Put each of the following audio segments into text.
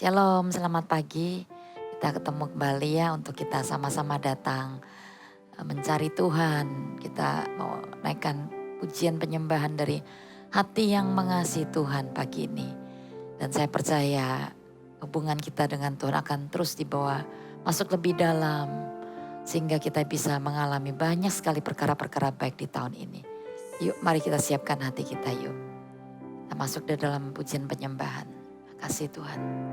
Shalom, selamat pagi. Kita ketemu kembali ya untuk kita sama-sama datang mencari Tuhan. Kita mau naikkan pujian penyembahan dari hati yang mengasihi Tuhan pagi ini. Dan saya percaya hubungan kita dengan Tuhan akan terus dibawa masuk lebih dalam. Sehingga kita bisa mengalami banyak sekali perkara-perkara baik di tahun ini. Yuk mari kita siapkan hati kita yuk. Kita masuk di dalam pujian penyembahan. Kasih Tuhan.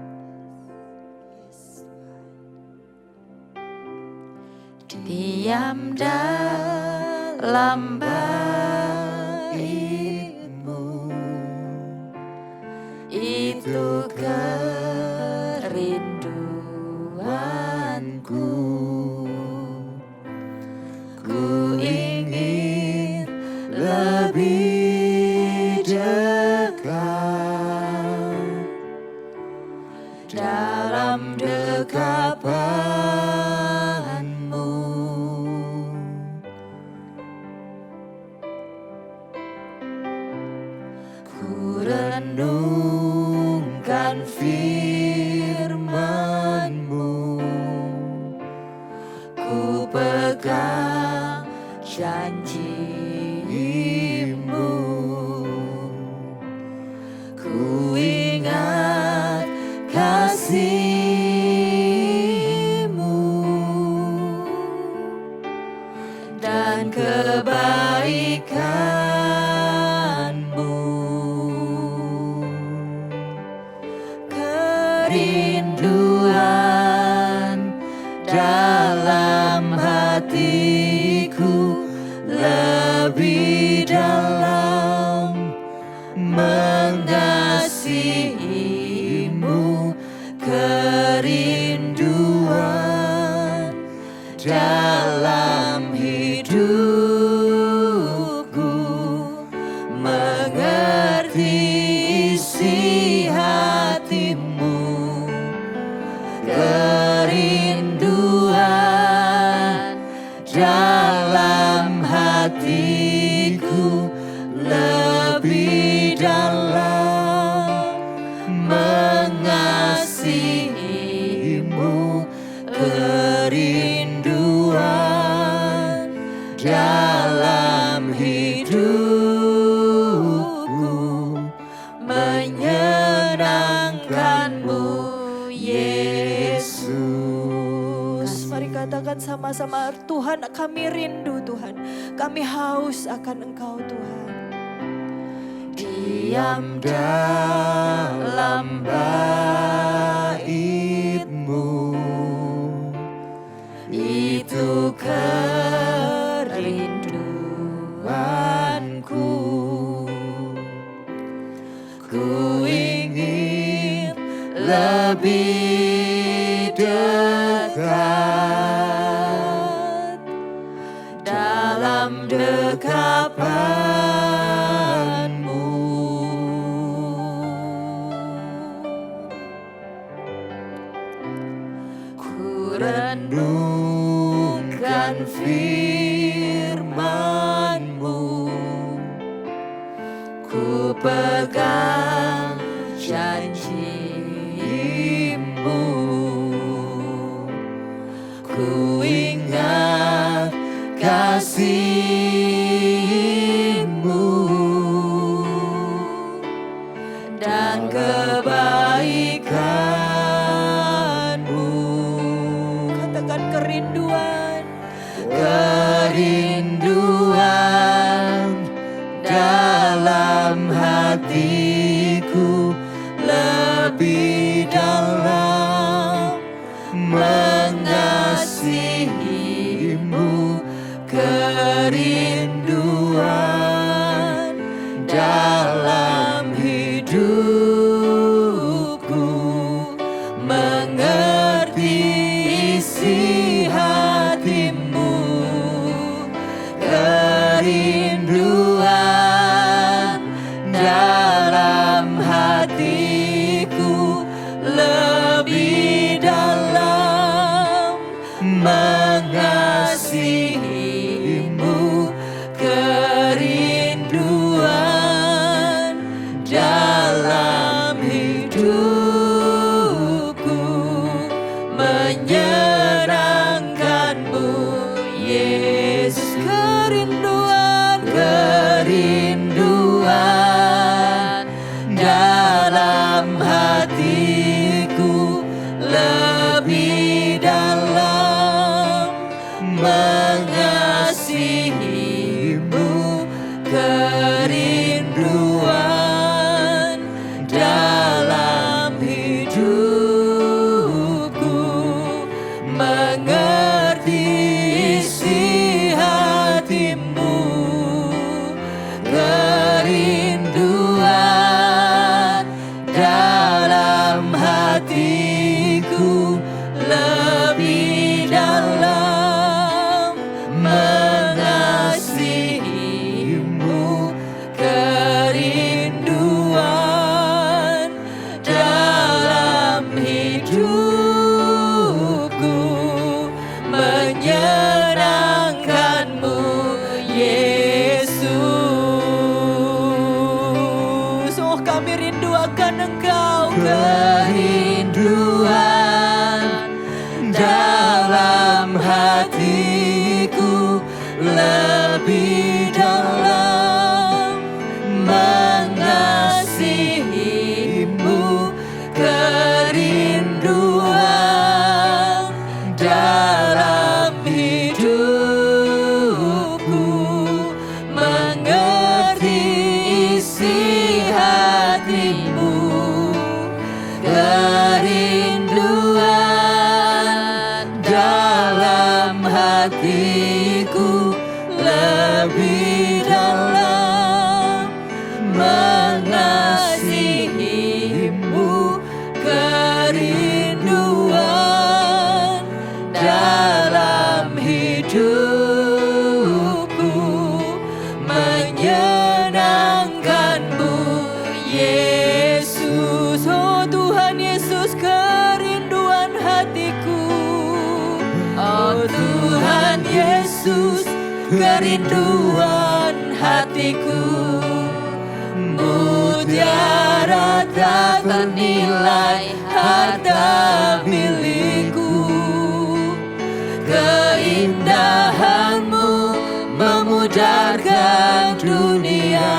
Diam dalam bait-Mu, itu kerinduanku. Ku ingin lebih dekat dalam dekapan-Mu. Ku renungkan firman-Mu, ku pegang janji-Mu, ku ingat kasih-Mu dan kebaikan-Mu. Kerinduan dalam hatiku lebih dalam mengasihi-Mu. Kerinduan dalam hidupku, mengerti isi hati-Mu. Kerinduan dalam hatiku lebih dalam mengasihi-Mu. Kerinduan dalam hidupku, menyenangkan-Mu Yesus. Mari katakan sama-sama, Tuhan kami rindu Tuhan, kami haus akan Engkau Tuhan. Diam dalam bait-Mu, itu kerinduanku. Ku ingin lebih dekat dalam dekapan-Mu. Ku renungkan firman-Mu, ku pegang janji-Mu, ku ingat kasih-Mu dan kebaikan-Mu. Katakan kerinduan, kerinduan dalam hatiku lebih dalam mengasihi-Mu. Kerinduan dalam hidupku, mengerti isi hati-Mu. Kerinduan dalam hatiku lebih dalam mengasihi-Mu. kerinduan dalam hatiku lebih dalam mengasihimu, kerinduan dalam hidupku, mengerti isi hatimu, kerinduan dalam hatiku lebih dalam mengasihimu, kerinduan dalam hidupku, menyenangkanmu Yesus. Oh Tuhan Yesus, kerinduan hatiku. Oh Tuhan Yesus, kerinduan hatiku, mutiara tak ternilai harta milikku, keindahanmu memudarkan dunia,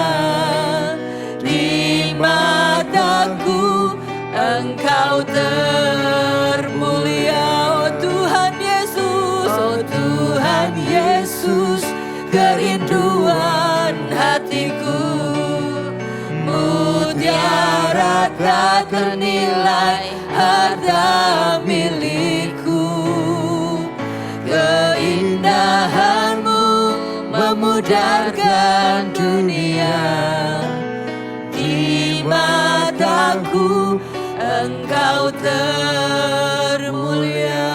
di mataku Engkau termulia. Oh Tuhan Yesus, oh Tuhan Yesus, kerinduan hatiku, mutiara tak ternilai harta milikku, keindahanmu memudarkan dunia, di mataku Engkau termulia.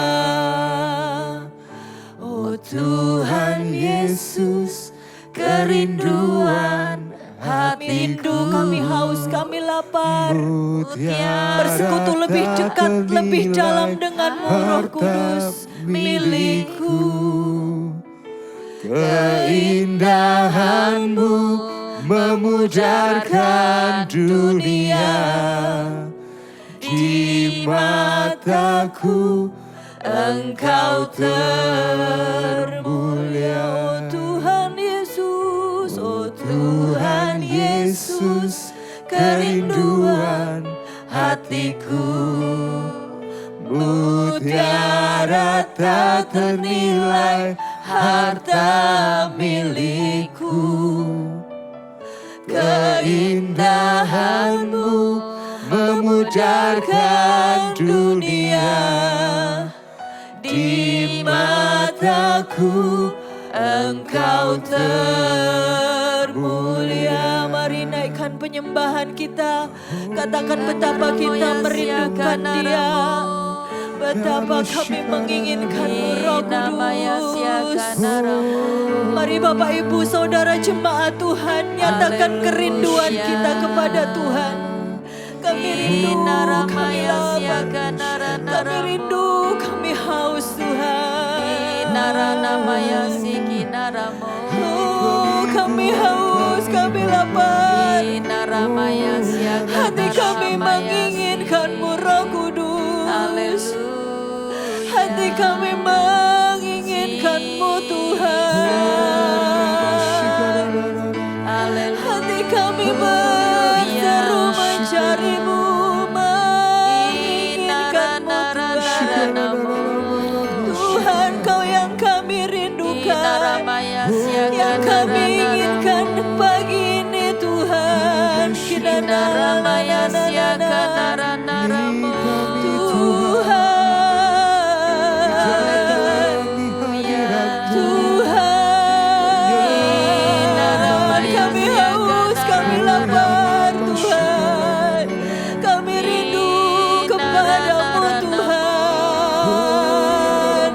Oh Tuhan Yesus, kerinduan hatiku, Kami haus, kami lapar, mutiara bersekutu lebih dekat, lebih dalam denganmu Roh Kudus milikku, keindahanmu memudarkan dunia, di mataku Engkau termulia. Oh Tuhan Yesus, oh Tuhan Yesus, kerinduan hatiku, mutiara tak ternilai harta milikku, keindahanmu memudarkan dunia, di mataku Engkau termulia. Mari naikkan penyembahan kita, katakan betapa kita merindukan Dia, betapa kami menginginkan-Mu Roh Kudus. Mari Bapak Ibu Saudara jemaat Tuhan, nyatakan kerinduan kita kepada Tuhan. Kami rindu, kami lapar, kami rindu, kami haus Tuhan. Oh, kami haus, kami lapar. Hati kami menginginkan-Mu Roh Kudus. Hati kami menginginkan-Mu Tuhan. Hati kami berseru mencari-Mu, menginginkan-Mu Tuhan. Tuhan, Kau yang kami rindukan, yang kami inginkan pagi ini Tuhan. Tuhan, kami haus, kami lapar Tuhan. Kami rindu kepada-Mu Tuhan.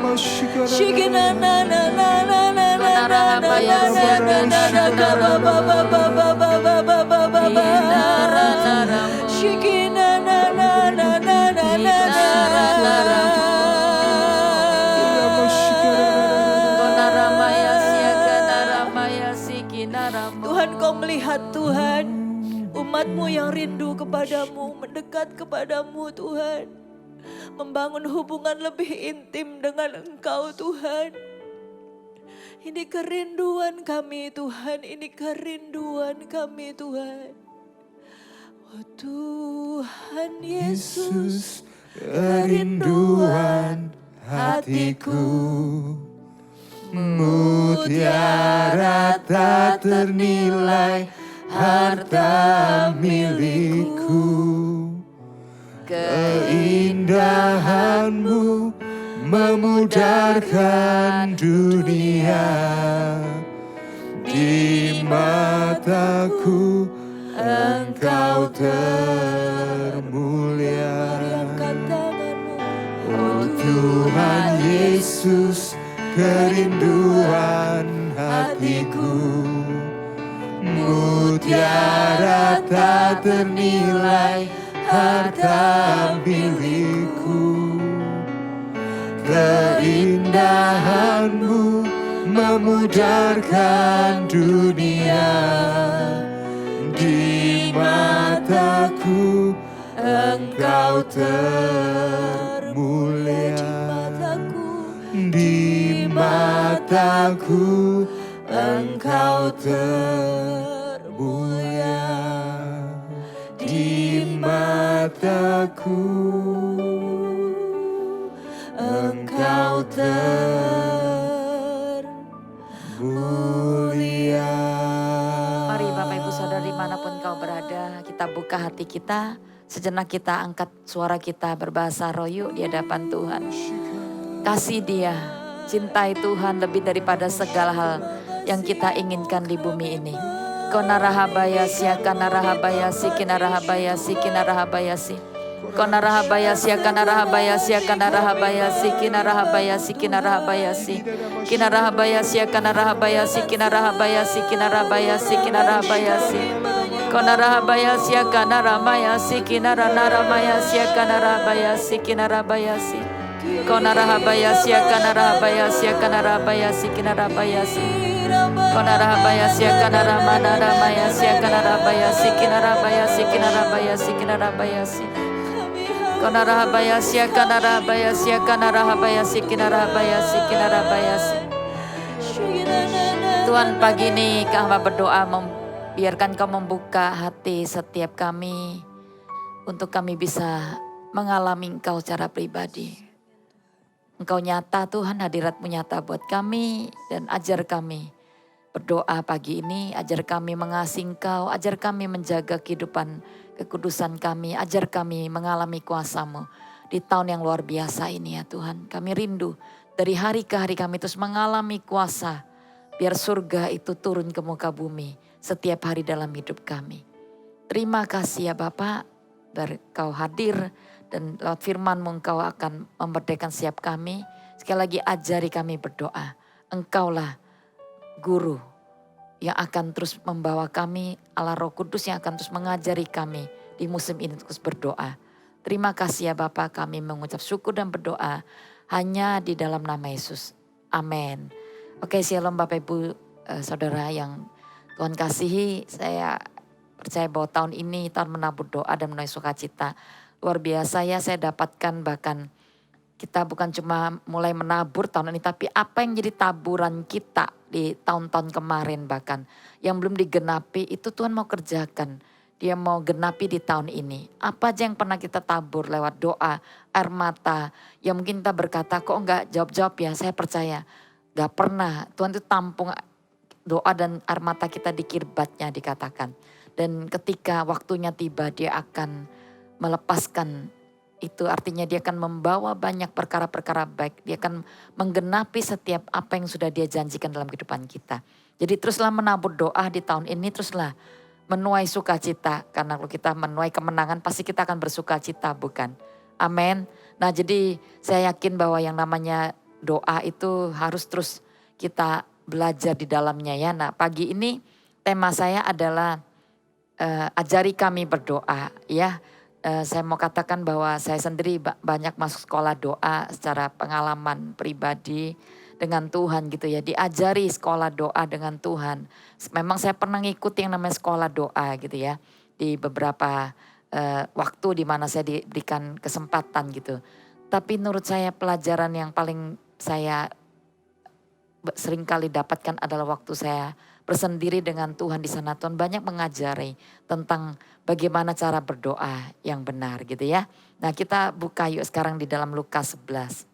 Tuhan, Kau melihat Tuhan, umat umatmu yang rindu kepadamu, mendekat kepadamu Tuhan. Membangun hubungan lebih intim dengan Engkau Tuhan. Ini kerinduan kami Tuhan, ini kerinduan kami Tuhan. Oh Tuhan Yesus, kerinduan hatiku, mutiara tak ternilai harta milikku. Keindahanmu memudarkan dunia, di mataku Engkau termulia. Oh Tuhan Yesus, kerinduan hatiku, mutiara tak ternilai harta milikku. Keindahanmu memudarkan dunia, di mataku Engkau termulia. Di mataku Engkau termulia. Di mataku Engkau termulia. Mari Bapak Ibu Saudara dimanapun kau berada, kita buka hati kita. Sejenak kita angkat suara kita berbahasa roh yuk di hadapan Tuhan. Kasih Dia, cintai Tuhan lebih daripada segala hal yang kita inginkan di bumi ini. Kona rahabayasi, akana rahabayasi, kina rahabayasi, kina rahabayasi. Kona rahabayasi, akana rahabayasi, akana rahabayasi, kina rahabayasi, kina rahabayasi. Kina rahabayasi, akana rahabayasi, kina rahabayasi, kina rahabayasi, kina rahabayasi. Kona rahabayasi, akana rahabayasi, kina rahabayasi, akana rahabayasi, kina rahabayasi. Kona rahabayasi, akana rahabayasi, akana rahabayasi, kina rahabayasi. Kona rahabayasi, akana ramana rahabayasi, akana rahabayasi, kina rahabayasi, kina rahabayasi, kina rahabayasi. Kona rahabayasi, akana rahabayasi, akana rahabayasi, kina rahabayasi, kina rahabayasi. Tuhan, pagi ini kami berdoa biarkan Kau membuka hati setiap kami untuk kami bisa mengalami Engkau secara pribadi. Engkau nyata Tuhan, hadirat-Mu nyata buat kami dan ajar kami berdoa pagi ini, ajar kami mengasihi Engkau, ajar kami menjaga kehidupan kekudusan kami, ajar kami mengalami kuasa-Mu di tahun yang luar biasa ini ya Tuhan. Kami rindu dari hari ke hari kami terus mengalami kuasa, biar surga itu turun ke muka bumi setiap hari dalam hidup kami. Terima kasih ya Bapak, biar Kau hadir dan lewat firman-Mu Engkau akan memerdekakan setiap kami. Sekali lagi ajari kami berdoa. Engkaulah guru yang akan terus membawa kami, Allah Roh Kudus yang akan terus mengajari kami di musim ini terus berdoa. Terima kasih ya Bapak, kami mengucap syukur dan berdoa hanya di dalam nama Yesus. Amin. Oke, shalom Bapak Ibu Saudara yang Tuhan kasihi, saya percaya bahwa tahun ini tahun menabur doa dan menuai sukacita. Luar biasa ya, saya dapatkan bahkan kita bukan cuma mulai menabur tahun ini, tapi apa yang jadi taburan kita di tahun-tahun kemarin bahkan yang belum digenapi itu Tuhan mau kerjakan. Dia mau genapi di tahun ini. Apa aja yang pernah kita tabur lewat doa, air mata, yang mungkin kita berkata kok enggak jawab-jawab ya, saya percaya. Gak pernah, Tuhan itu tampung doa dan air mata kita di kirbatnya dikatakan. Dan ketika waktunya tiba dia akan melepaskan itu, artinya dia akan membawa banyak perkara-perkara baik. Dia akan menggenapi setiap apa yang sudah dia janjikan dalam kehidupan kita. Jadi teruslah menabur doa di tahun ini, teruslah menuai sukacita. Karena kalau kita menuai kemenangan pasti kita akan bersukacita, bukan? Amin. Nah jadi saya yakin bahwa yang namanya doa itu harus terus kita belajar di dalamnya ya. Nah pagi ini tema saya adalah ajari kami berdoa ya. Saya mau katakan bahwa saya sendiri banyak masuk sekolah doa secara pengalaman pribadi dengan Tuhan gitu ya. Diajari sekolah doa dengan Tuhan. Memang saya pernah ngikut yang namanya sekolah doa gitu ya. di beberapa waktu di mana saya diberikan kesempatan gitu. Tapi menurut saya pelajaran yang paling saya sering kali dapatkan adalah waktu saya bersendiri dengan Tuhan di sana. Tuhan banyak mengajari tentang bagaimana cara berdoa yang benar gitu ya. Nah kita buka yuk sekarang di dalam Lukas 11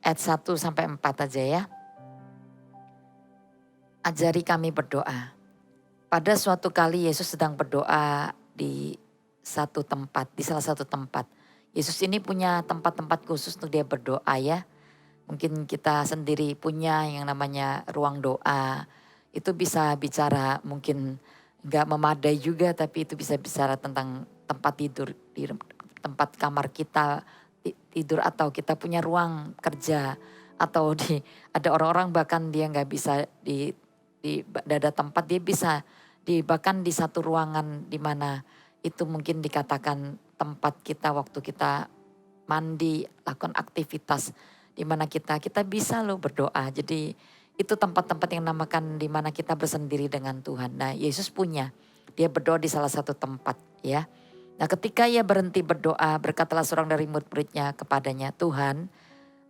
ayat 1 sampai 4 aja ya. Ajari kami berdoa. Pada suatu kali Yesus sedang berdoa di salah satu tempat. Yesus ini punya tempat-tempat khusus untuk dia berdoa ya. Mungkin kita sendiri punya yang namanya ruang doa. Itu bisa bicara mungkin nggak memadai juga, tapi itu bisa bicara tentang tempat tidur, di tempat kamar kita tidur, atau kita punya ruang kerja, atau ada orang-orang bahkan dia nggak bisa di dada tempat, dia bisa bahkan di satu ruangan di mana itu mungkin dikatakan tempat kita waktu kita mandi, lakukan aktivitas di mana kita bisa loh berdoa. Jadi itu tempat-tempat yang namakan di mana kita bersendiri dengan Tuhan. Nah Yesus punya, dia berdoa di salah satu tempat ya. Nah ketika ia berhenti berdoa, berkatalah seorang dari murid-muridnya kepadanya, Tuhan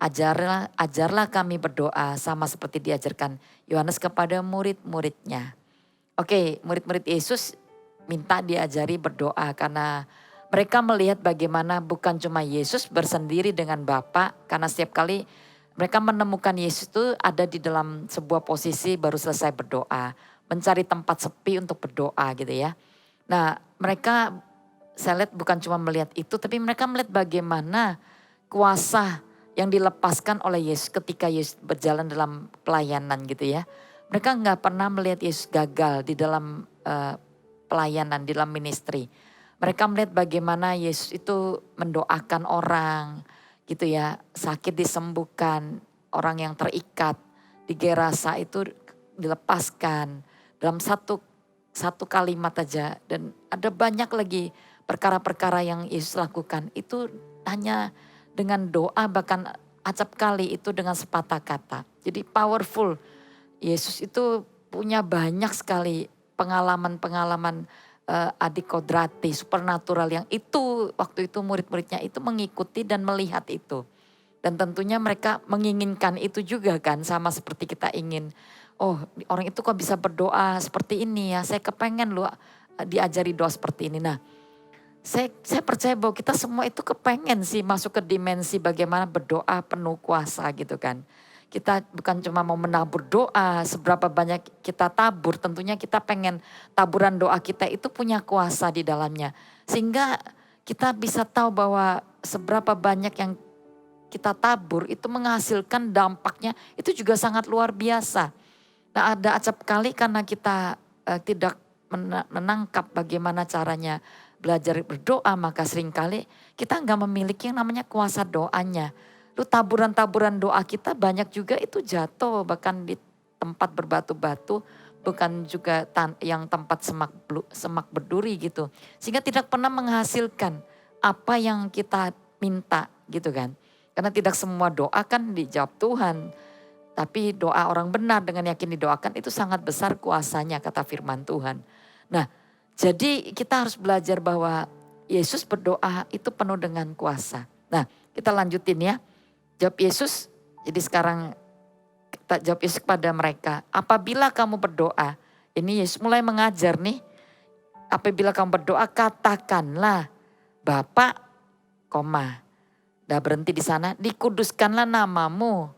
ajarlah kami berdoa sama seperti diajarkan Yohanes kepada murid-muridnya. Oke, murid-murid Yesus minta diajari berdoa karena mereka melihat bagaimana bukan cuma Yesus bersendiri dengan Bapa, karena setiap kali mereka menemukan Yesus itu ada di dalam sebuah posisi baru selesai berdoa, mencari tempat sepi untuk berdoa gitu ya. Nah mereka, saya lihat bukan cuma melihat itu, tapi mereka melihat bagaimana kuasa yang dilepaskan oleh Yesus ketika Yesus berjalan dalam pelayanan gitu ya. Mereka nggak pernah melihat Yesus gagal di dalam pelayanan, di dalam ministry. Mereka melihat bagaimana Yesus itu mendoakan orang gitu ya, sakit disembuhkan, orang yang terikat di Gerasa itu dilepaskan dalam satu kalimat aja. Dan ada banyak lagi perkara-perkara yang Yesus lakukan itu hanya dengan doa, bahkan acap kali itu dengan sepatah kata. Jadi powerful. Yesus itu punya banyak sekali pengalaman-pengalaman adikodrati, supernatural yang itu waktu itu murid-muridnya itu mengikuti dan melihat itu. Dan tentunya mereka menginginkan itu juga kan, sama seperti kita ingin. Oh orang itu kok bisa berdoa seperti ini ya, saya kepengen loh diajari doa seperti ini. Nah saya percaya bahwa kita semua itu kepengen sih masuk ke dimensi bagaimana berdoa penuh kuasa gitu kan. Kita bukan cuma mau menabur doa, seberapa banyak kita tabur, tentunya kita pengen taburan doa kita itu punya kuasa di dalamnya. Sehingga kita bisa tahu bahwa seberapa banyak yang kita tabur itu menghasilkan dampaknya itu juga sangat luar biasa. Nah ada acap kali karena kita tidak menangkap bagaimana caranya belajar berdoa, maka seringkali kita nggak memiliki yang namanya kuasa doanya. Lu taburan-taburan doa kita banyak juga itu jatuh bahkan di tempat berbatu-batu, bukan juga yang tempat semak berduri gitu. Sehingga tidak pernah menghasilkan apa yang kita minta gitu kan. Karena tidak semua doa kan dijawab Tuhan. Tapi doa orang benar dengan yakin didoakan itu sangat besar kuasanya kata firman Tuhan. Nah jadi kita harus belajar bahwa Yesus berdoa itu penuh dengan kuasa. Nah kita lanjutin ya. Jawab Yesus, jadi sekarang kita jawab Yesus kepada mereka. Apabila kamu berdoa, ini Yesus mulai mengajar nih. Apabila kamu berdoa katakanlah Bapa, dah berhenti di sana, dikuduskanlah namamu,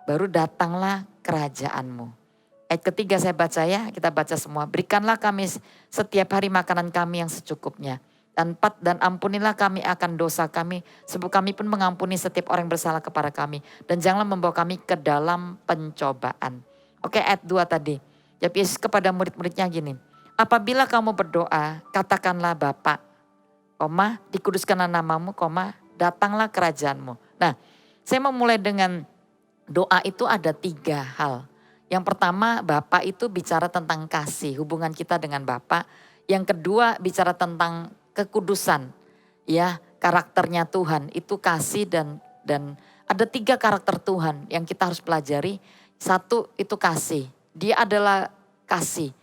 baru datanglah kerajaanmu. Ayat ketiga saya baca ya, kita baca semua. Berikanlah kami setiap hari makanan kami yang secukupnya. Dan ampunilah kami akan dosa kami, sebab kami pun mengampuni setiap orang yang bersalah kepada kami. Dan janganlah membawa kami ke dalam pencobaan. Oke ayat 2 tadi. Jawab Yesus kepada murid-muridnya gini. Apabila kamu berdoa, katakanlah Bapa, dikuduskanlah namamu, datanglah kerajaanmu. Nah saya mau mulai dengan doa itu ada 3 hal. Yang pertama Bapa itu bicara tentang kasih, hubungan kita dengan Bapa. Yang kedua bicara tentang kekudusan, ya karakternya Tuhan itu kasih dan ada 3 karakter Tuhan yang kita harus pelajari. 1 itu kasih, dia adalah kasih.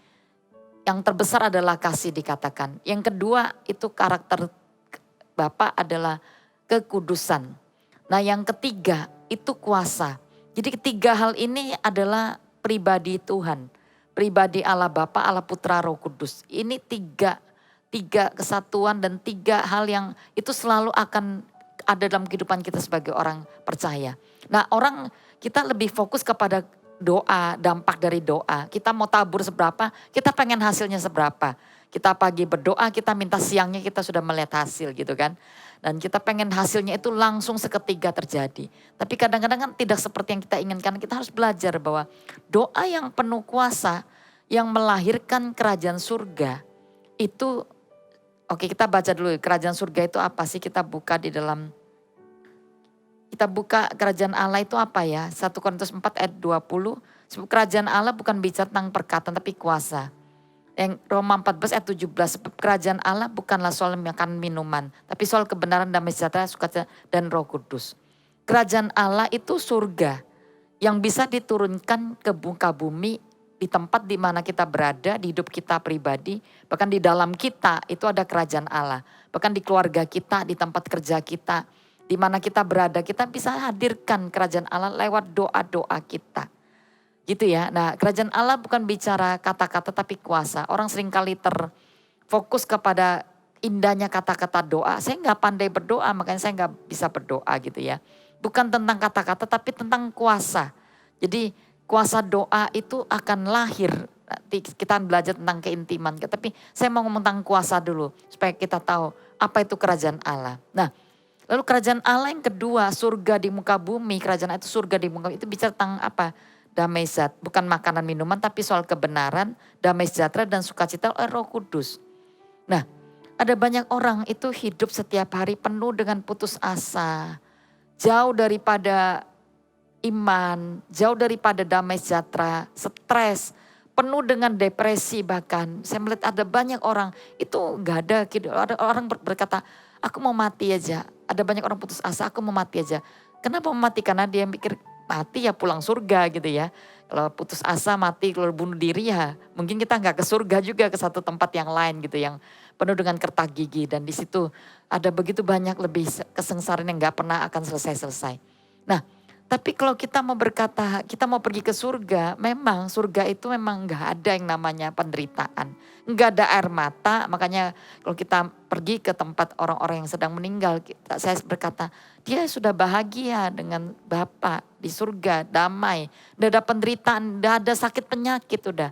yang terbesar adalah kasih dikatakan. Yang kedua itu karakter Bapa adalah kekudusan. Nah yang ketiga itu kuasa. Jadi ketiga hal ini adalah pribadi Tuhan. Pribadi Allah Bapa, Allah Putra, Roh Kudus. Ini tiga kesatuan dan tiga hal yang itu selalu akan ada dalam kehidupan kita sebagai orang percaya. Nah orang kita lebih fokus kepada doa, dampak dari doa. Kita mau tabur seberapa, kita pengen hasilnya seberapa. Kita pagi berdoa, kita minta siangnya kita sudah melihat hasil gitu kan. Dan kita pengen hasilnya itu langsung seketika terjadi. Tapi kadang-kadang kan tidak seperti yang kita inginkan. Kita harus belajar bahwa doa yang penuh kuasa, yang melahirkan kerajaan surga itu, oke kita baca dulu kerajaan surga itu apa sih, kita buka di dalam, kita buka kerajaan Allah itu apa ya, 1 Korintus 4 ayat 20, sebab kerajaan Allah bukan bicara tentang perkataan tapi kuasa. Yang Roma 14 ayat 17, sebab kerajaan Allah bukanlah soal makan minuman, tapi soal kebenaran, damai sejahtera, sukacita dan Roh Kudus. Kerajaan Allah itu surga yang bisa diturunkan ke muka bumi di tempat di mana kita berada, di hidup kita pribadi, bahkan di dalam kita itu ada kerajaan Allah. Bahkan di keluarga kita, di tempat kerja kita, di mana kita berada, kita bisa hadirkan kerajaan Allah lewat doa-doa kita. Gitu ya. Nah, kerajaan Allah bukan bicara kata-kata tapi kuasa. Orang seringkali terfokus kepada indahnya kata-kata doa. Saya nggak pandai berdoa, makanya saya nggak bisa berdoa gitu ya. Bukan tentang kata-kata tapi tentang kuasa. Jadi kuasa doa itu akan lahir. Nanti kita belajar tentang keintiman. Tapi saya mau ngomong tentang kuasa dulu supaya kita tahu apa itu kerajaan Allah. Nah, lalu kerajaan Allah yang kedua, surga di muka bumi. Kerajaan itu surga di muka bumi, itu bicara tentang apa? Damai sejahtera, bukan makanan minuman tapi soal kebenaran, damai sejahtera dan sukacita oleh Roh Kudus. Nah, ada banyak orang itu hidup setiap hari penuh dengan putus asa, jauh daripada iman, jauh daripada damai sejahtera, stres, penuh dengan depresi bahkan. Saya melihat ada banyak orang itu gak ada orang berkata, aku mau mati aja. Ada banyak orang putus asa, aku mau mati aja. Kenapa mau mati? Karena dia mikir mati ya pulang surga gitu ya. Kalau putus asa mati, kalau bunuh diri ya mungkin kita nggak ke surga juga, ke satu tempat yang lain gitu yang penuh dengan kertak gigi. Dan di situ ada begitu banyak lebih kesengsaraan yang nggak pernah akan selesai-selesai. Nah, tapi kalau kita mau berkata kita mau pergi ke surga, memang surga itu memang nggak ada yang namanya penderitaan. Nggak ada air mata, makanya kalau kita pergi ke tempat orang-orang yang sedang meninggal, saya berkata, dia sudah bahagia dengan Bapa di surga, damai. Nggak ada penderitaan, nggak ada sakit penyakit udah.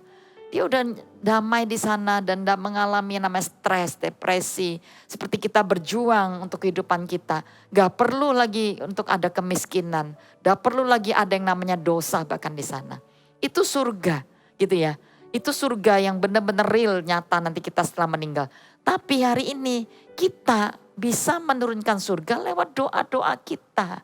Dia udah damai di sana dan tidak mengalami yang namanya stres, depresi. Seperti kita berjuang untuk kehidupan kita. Gak perlu lagi untuk ada kemiskinan. Gak perlu lagi ada yang namanya dosa bahkan di sana. Itu surga gitu ya. Itu surga yang benar-benar real, nyata nanti kita setelah meninggal. Tapi hari ini kita bisa menurunkan surga lewat doa-doa kita.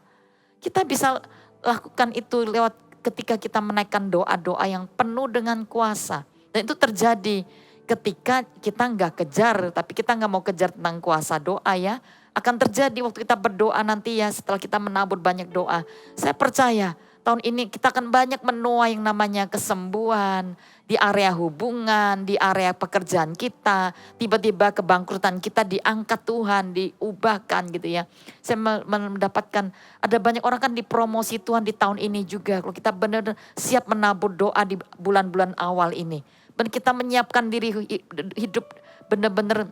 Kita bisa lakukan itu lewat ketika kita menaikkan doa-doa yang penuh dengan kuasa. Dan itu terjadi ketika kita nggak kejar, tapi kita nggak mau kejar tentang kuasa doa ya. Akan terjadi waktu kita berdoa nanti ya, setelah kita menabur banyak doa. Saya percaya tahun ini kita akan banyak menuai yang namanya kesembuhan di area hubungan, di area pekerjaan kita. Tiba-tiba kebangkrutan kita diangkat Tuhan, diubahkan gitu ya. Saya mendapatkan ada banyak orang kan dipromosi Tuhan di tahun ini juga. Kalau kita benar-benar siap menabur doa di bulan-bulan awal ini. Dan kita menyiapkan diri hidup benar-benar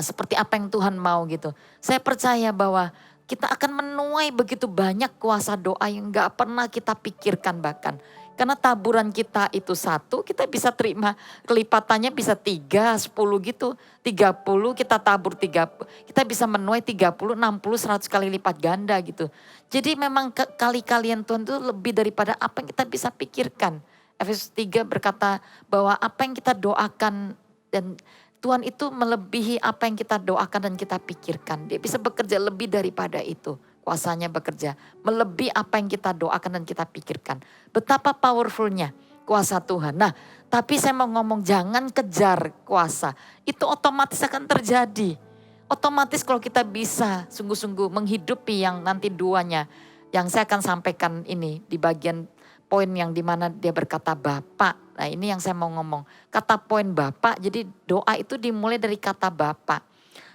seperti apa yang Tuhan mau gitu. Saya percaya bahwa kita akan menuai begitu banyak kuasa doa yang gak pernah kita pikirkan bahkan. Karena taburan kita itu 1, kita bisa terima kelipatannya bisa 3, 10 gitu. 30 kita tabur 30, kita bisa menuai 30, 60, 100 kali lipat ganda gitu. Jadi memang kali-kalian Tuhan itu lebih daripada apa yang kita bisa pikirkan. Efesus 3 berkata bahwa apa yang kita doakan dan Tuhan itu melebihi apa yang kita doakan dan kita pikirkan. Dia bisa bekerja lebih daripada itu. Kuasanya bekerja melebihi apa yang kita doakan dan kita pikirkan. Betapa powerfulnya kuasa Tuhan. Nah, tapi saya mau ngomong jangan kejar kuasa. Itu otomatis akan terjadi. Otomatis kalau kita bisa sungguh-sungguh menghidupi yang nanti duanya. Yang saya akan sampaikan ini di bagian poin yang dimana dia berkata Bapa. Nah ini yang saya mau ngomong. Kata poin Bapa, jadi doa itu dimulai dari kata Bapa.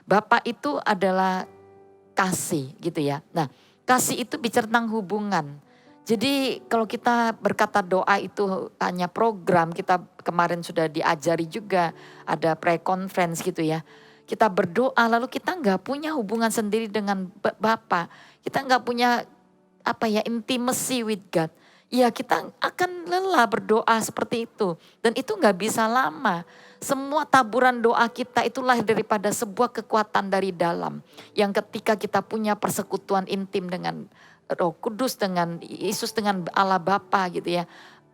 Bapa itu adalah kasih gitu ya. Nah kasih itu bicara tentang hubungan. Jadi kalau kita berkata doa itu hanya program, kita kemarin sudah diajari juga ada pre-conference gitu ya. Kita berdoa lalu kita nggak punya hubungan sendiri dengan Bapa. Kita nggak punya intimacy with God. Ya kita akan lelah berdoa seperti itu. Dan itu nggak bisa lama. Semua taburan doa kita itu lahir daripada sebuah kekuatan dari dalam. Yang ketika kita punya persekutuan intim dengan Roh Kudus, dengan Yesus, dengan Allah Bapa gitu ya.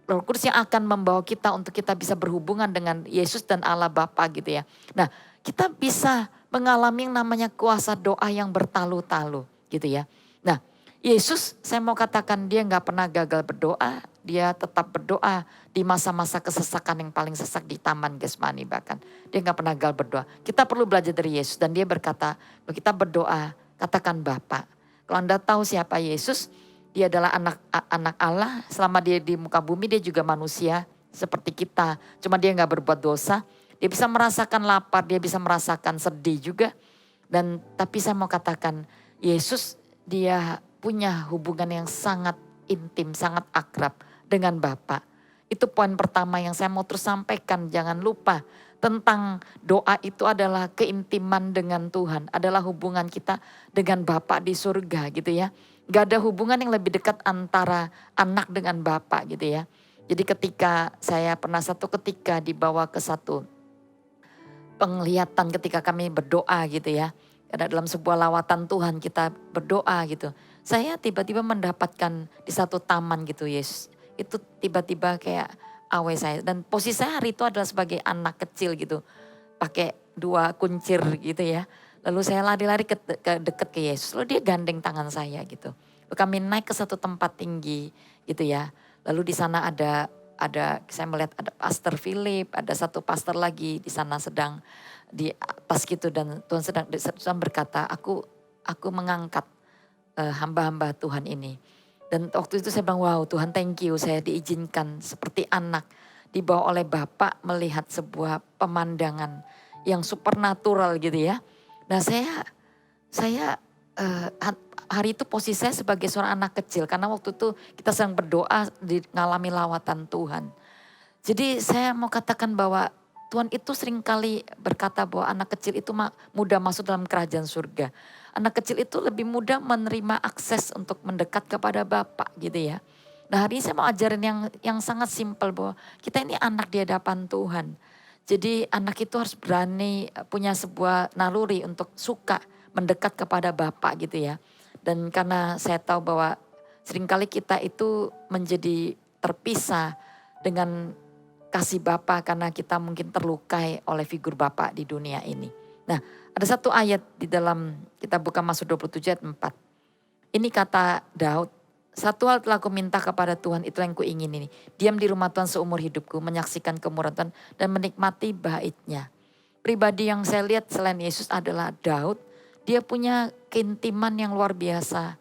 Roh Kudus yang akan membawa kita untuk kita bisa berhubungan dengan Yesus dan Allah Bapa gitu ya. Nah kita bisa mengalami yang namanya kuasa doa yang bertalu-talu gitu ya. Nah Yesus, saya mau katakan dia nggak pernah gagal berdoa. Dia tetap berdoa di masa-masa kesesakan yang paling sesak di Taman Getsemani bahkan. Dia nggak pernah gagal berdoa. Kita perlu belajar dari Yesus dan dia berkata, kalau kita berdoa, katakan Bapa. Kalau Anda tahu siapa Yesus, dia adalah anak Allah. Selama dia di muka bumi dia juga manusia seperti kita. Cuma dia nggak berbuat dosa. Dia bisa merasakan lapar, dia bisa merasakan sedih juga. Dan tapi saya mau katakan, Yesus dia punya hubungan yang sangat intim, sangat akrab dengan Bapa. Itu poin pertama yang saya mau terus sampaikan. Jangan lupa tentang doa itu adalah keintiman dengan Tuhan. Adalah hubungan kita dengan Bapa di surga gitu ya. Gak ada hubungan yang lebih dekat antara anak dengan Bapa gitu ya. Jadi ketika saya pernah satu ketika dibawa ke satu penglihatan ketika kami berdoa gitu ya. Karena dalam sebuah lawatan Tuhan kita berdoa gitu. Saya tiba-tiba mendapatkan di satu taman gitu Yesus. Itu tiba-tiba kayak awe saya. Dan posisi saya hari itu adalah sebagai anak kecil gitu. Pakai 2 kuncir gitu ya. Lalu saya lari-lari ke dekat ke Yesus. Lalu dia gandeng tangan saya gitu. Lalu kami naik ke satu tempat tinggi gitu ya. Lalu di sana ada saya melihat ada Pastor Philip, ada satu pastor lagi di sana sedang di atas gitu dan Tuhan sedang berkata, aku mengangkat hamba-hamba Tuhan ini. Dan waktu itu saya bilang, wow Tuhan thank you, saya diizinkan seperti anak dibawa oleh Bapak melihat sebuah pemandangan yang supernatural gitu ya. Nah saya hari itu posisi saya sebagai seorang anak kecil karena waktu itu kita sedang berdoa ngalami lawatan Tuhan. Jadi saya mau katakan bahwa Tuhan itu seringkali berkata bahwa anak kecil itu mudah masuk dalam kerajaan surga. Anak kecil itu lebih mudah menerima akses untuk mendekat kepada Bapa gitu ya. Nah hari ini saya mau ajarin yang sangat simpel bahwa kita ini anak di hadapan Tuhan. Jadi anak itu harus berani punya sebuah naluri untuk suka mendekat kepada Bapa gitu ya. Dan karena saya tahu bahwa seringkali kita itu menjadi terpisah dengan kasih Bapa karena kita mungkin terlukai oleh figur Bapa di dunia ini. Nah ada satu ayat di dalam kita buka Mazmur 27 ayat 4. Ini kata Daud, satu hal telah aku minta kepada Tuhan, itu yang kuingin ini. Diam di rumah Tuhan seumur hidupku, menyaksikan kemurahan Tuhan dan menikmati bait-Nya. Pribadi yang saya lihat selain Yesus adalah Daud. Dia punya keintiman yang luar biasa.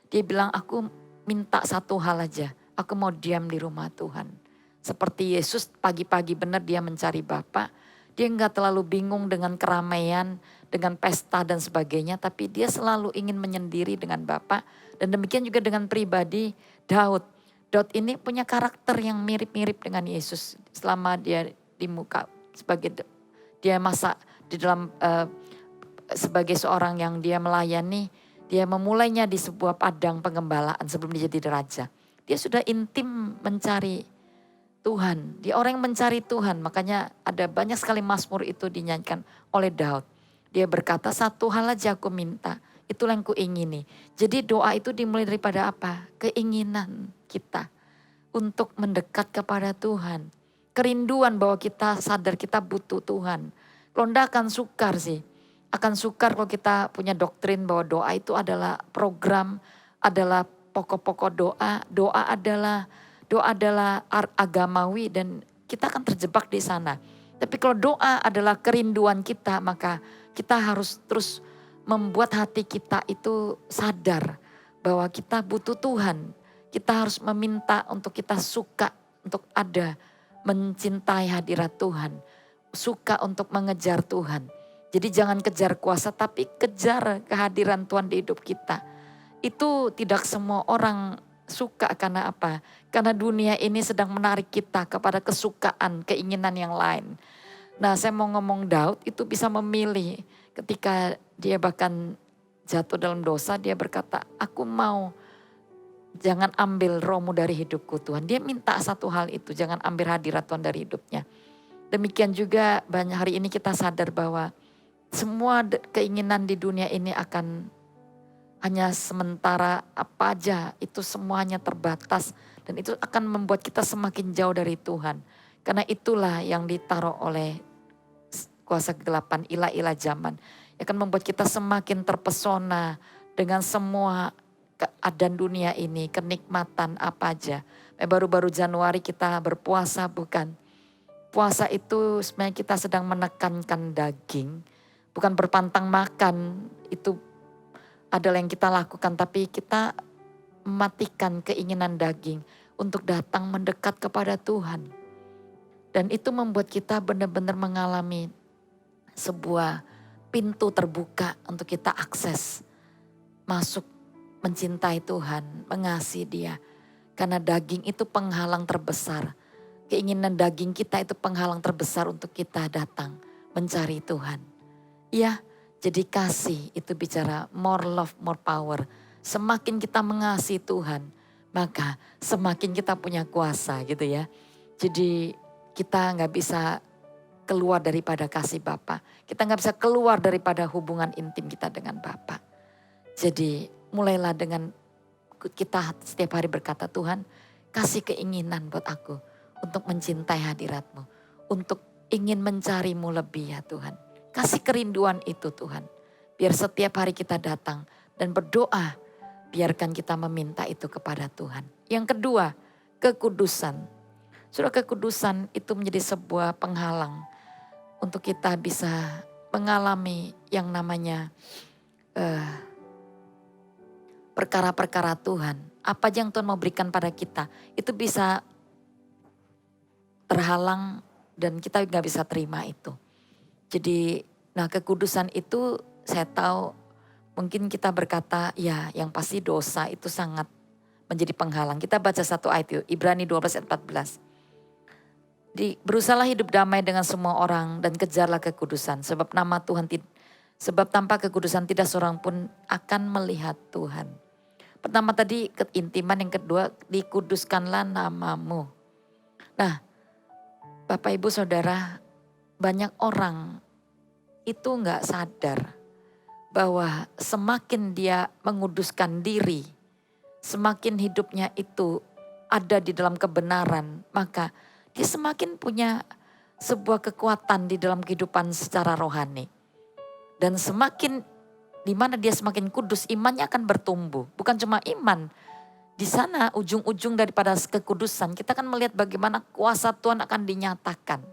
Dia bilang aku minta satu hal aja. Aku mau diam di rumah Tuhan. Seperti Yesus pagi-pagi benar dia mencari Bapa. Dia enggak terlalu bingung dengan keramaian, dengan pesta dan sebagainya. Tapi dia selalu ingin menyendiri dengan Bapa. Dan demikian juga dengan pribadi Daud. Daud ini punya karakter yang mirip-mirip dengan Yesus. Selama dia di muka sebagai dia masa di dalam sebagai seorang yang dia melayani, dia memulainya di sebuah padang pengembalaan sebelum dia jadi raja. Dia sudah intim mencari Tuhan. Dia orang yang mencari Tuhan. Makanya ada banyak sekali Mazmur itu dinyanyikan oleh Daud. Dia berkata satu hal aja aku minta. Itulah yang kuingini. Jadi doa itu dimulai daripada apa? Keinginan kita untuk mendekat kepada Tuhan. Kerinduan bahwa kita sadar kita butuh Tuhan. Kalau enggak akan sukar sih. Akan sukar kalau kita punya doktrin bahwa doa itu adalah program, adalah pokok-pokok doa. Doa adalah agamawi dan kita akan terjebak di sana. Tapi kalau doa adalah kerinduan kita, maka kita harus terus membuat hati kita itu sadar bahwa kita butuh Tuhan. Kita harus meminta untuk kita suka untuk ada mencintai hadirat Tuhan. Suka untuk mengejar Tuhan. Jadi jangan kejar kuasa tapi kejar kehadiran Tuhan di hidup kita. Itu tidak semua orang suka karena apa? Karena dunia ini sedang menarik kita kepada kesukaan, keinginan yang lain. Nah saya mau ngomong Daud itu bisa memilih ketika dia bahkan jatuh dalam dosa, dia berkata, aku mau jangan ambil rohmu dari hidupku Tuhan. Dia minta satu hal itu, jangan ambil hadirat Tuhan dari hidupnya. Demikian juga banyak hari ini kita sadar bahwa semua keinginan di dunia ini akan hanya sementara, apa aja itu semuanya terbatas. Dan itu akan membuat kita semakin jauh dari Tuhan. Karena itulah yang ditaruh oleh kuasa kegelapan, ilah-ilah zaman. Yang akan membuat kita semakin terpesona dengan semua keadaan dunia ini, kenikmatan apa aja. Baru-baru Januari kita berpuasa bukan? Puasa itu sebenarnya kita sedang menekankan daging. Bukan berpantang makan, itu adalah yang kita lakukan. Tapi kita mematikan keinginan daging untuk datang mendekat kepada Tuhan. Dan itu membuat kita benar-benar mengalami sebuah pintu terbuka untuk kita akses. Masuk mencintai Tuhan, mengasihi Dia. Karena daging itu penghalang terbesar. Keinginan daging kita itu penghalang terbesar untuk kita datang mencari Tuhan. Ya, jadi kasih itu bicara more love, more power. Semakin kita mengasihi Tuhan, maka semakin kita punya kuasa gitu ya. Jadi kita gak bisa keluar daripada kasih Bapa. Kita gak bisa keluar daripada hubungan intim kita dengan Bapa. Jadi mulailah dengan kita setiap hari berkata, Tuhan kasih keinginan buat aku untuk mencintai hadirat-Mu. Untuk ingin mencari-Mu lebih ya Tuhan. Kasih kerinduan itu Tuhan. Biar setiap hari kita datang dan berdoa. Biarkan kita meminta itu kepada Tuhan. Yang kedua, kekudusan. Surah kekudusan itu menjadi sebuah penghalang untuk kita bisa mengalami yang namanya perkara-perkara Tuhan. Apa aja yang Tuhan mau berikan pada kita, itu bisa terhalang dan kita gak bisa terima itu. Jadi nah kekudusan itu saya tahu mungkin kita berkata ya yang pasti dosa itu sangat menjadi penghalang. Kita baca satu ayat yuk, Ibrani 12 ayat 14. Berusahalah hidup damai dengan semua orang dan kejarlah kekudusan. Sebab tanpa kekudusan tidak seorang pun akan melihat Tuhan. Pertama tadi keintiman, yang kedua dikuduskanlah namamu. Nah Bapak Ibu Saudara, banyak orang itu gak sadar bahwa semakin dia menguduskan diri, semakin hidupnya itu ada di dalam kebenaran, maka dia semakin punya sebuah kekuatan di dalam kehidupan secara rohani. Dan semakin di mana dia semakin kudus, imannya akan bertumbuh. Bukan cuma iman, di sana ujung-ujung daripada kekudusan kita akan melihat bagaimana kuasa Tuhan akan dinyatakan.